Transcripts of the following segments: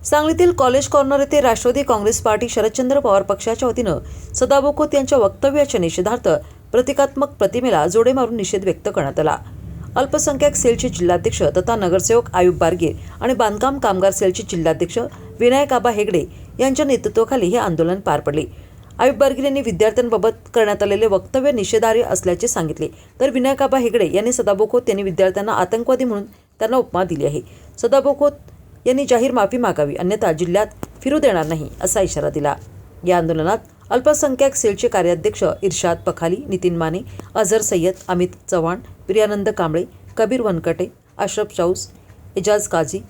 सांगलीतील college corner येथे Rashtrawadi Congress party Sharadchandra Pawar पक्षाच्या वतीनं सदाभाऊ खोत यांच्या वक्तव्याच्या निषेधार्थ प्रतिकात्मक प्रतिमेला जोडे मारून निषेध व्यक्त करण्यात आला। अल्पसंख्याक सेलचे जिल्हाध्यक्ष तथा नगरसेवक आयुब बारगे आणि बांधकाम कामगार सेलचे जिल्हाध्यक्ष विनायक आबा हेगडे यांच्या नेतृत्वाखाली हे आंदोलन पार पडले। आयुब बारगे यांनी विद्यार्थ्यांबाबत करण्यात आलेले वक्तव्य निषेधार्ह असल्याचे सांगितले, तर विनायक आबा हेगडे यांनी सदाभाऊ खोत यांनी विद्यार्थ्यांना आतंकवादी म्हणून त्यांना उपमा दिली आहे। सदाभाऊ खोत यांनी जाहीर माफी मागावी, अन्यथा जिल्ह्यात फिरू देणार नाही असा इशारा दिला। या आंदोलनात अल्पसंख्याक सेलचे कार्याध्यक्ष इर्शाद पखाली, नितीन माने, अझर सय्यद, अमित चव्हाण, प्रियानंद कांबळे, कबीर वनकटे, अशरफ चाऊस, एजाज काझी,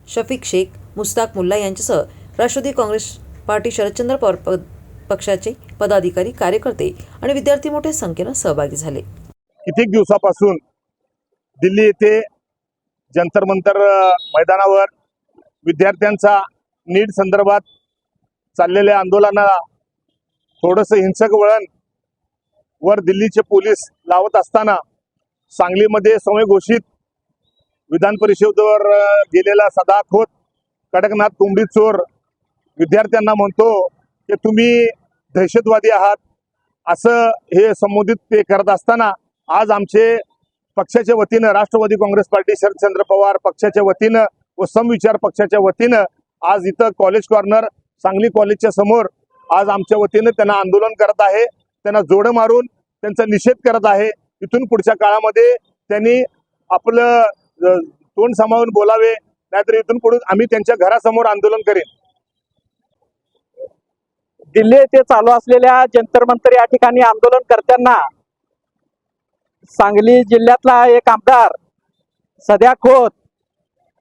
शफीक शेख, मुस्ताक मुल्ला यांच्यासह राष्ट्रवादी काँग्रेस पार्टी शरदचंद्र पवार पक्षाचे पदाधिकारी, कार्यकर्ते आणि विद्यार्थी मोठ्या संख्येने सहभागी झाले। कित्येक दिवसापासून दिल्ली येथे जंतर मंतर मैदानावर विद्यार्थ्यांचा नीट संदर्भात चाललेल्या आंदोलनाला थोडंसं हिंसक वळण वर दिल्लीचे पोलीस लावत असताना सांगलीमध्ये स्वयंघोषित विधान परिषदेवर गेलेला सदा खोत कडकनाथ कोंबडी चोर विद्यार्थ्यांना म्हणतो की तुम्ही दहशतवादी आहात असं हे संबोधित ते करत असताना आज आमचे पक्षाच्या वतीनं राष्ट्रवादी काँग्रेस पार्टी शरदचंद्र पवार पक्षाच्या वतीनं व समविचार पक्षाच्या वतीनं आज इथं कॉलेज कॉर्नर सांगली कॉलेजच्या समोर आज आमच्या वतीनं त्यांना आंदोलन करत आहे, त्यांना जोडं मारून त्यांचा निषेध करत आहे। इथून पुढच्या काळामध्ये त्यांनी आपलं तोंड सांभाळून बोलावे, नाहीतर इथून पुढे आम्ही त्यांच्या घरासमोर आंदोलन करेन। दिल्ली येथे चालू असलेल्या जंतर मंतर या ठिकाणी आंदोलन करताना सांगली जिल्ह्यातला एक आमदार सदा खोत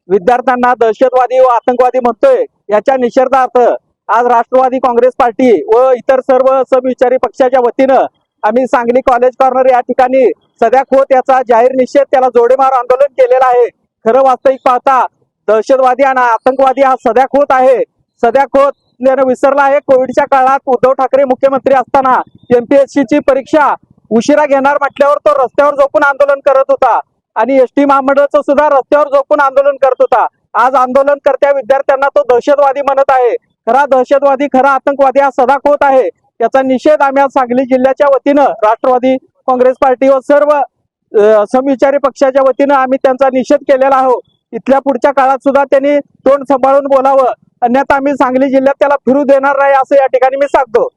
विद्यार्थ्यांना दहशतवादी व आतंकवादी म्हणतोय, याच्या निषेधार्थ आज राष्ट्रवादी काँग्रेस पार्टी व इतर सर्व समविचारी पक्षाच्या वतीनं आम्ही सांगली कॉलेज कॉर्नर या ठिकाणी सदा खोत याचा जाहीर निषेध, त्याला जोडेमार आंदोलन केलेलं आहे। खरं वास्तविक पाहता दहशतवादी आणि आतंकवादी हा सदा खोत आहे। सदा खोत यानं विसरला आहे। कोविडच्या काळात उद्धव ठाकरे मुख्यमंत्री असताना MPSC ची परीक्षा उशिरा घेणार म्हटल्यावर तो रस्त्यावर झोपून आंदोलन करत होता आणि एसटी महामंडळाचं सुद्धा रस्त्यावर झोपून आंदोलन करत होता। आज आंदोलनकर्त्या विद्यार्थ्यांना तो दहशतवादी म्हणत आहे। खरा दहशतवादी, खरा आतंकवादी हा सदा खोत आहे। याचा निषेध आम्ही आज सांगली जिल्ह्याच्या वतीनं राष्ट्रवादी काँग्रेस पार्टी व सर्व समविचारी पक्षाच्या वतीनं आम्ही त्यांचा निषेध केलेला आहोत। इथल्या पुढच्या काळात सुद्धा त्यांनी तोंड सांभाळून बोलावं, अन्यथा आम्ही सांगली जिल्ह्यात त्याला फिरू देणार नाही असं या ठिकाणी मी सांगतो।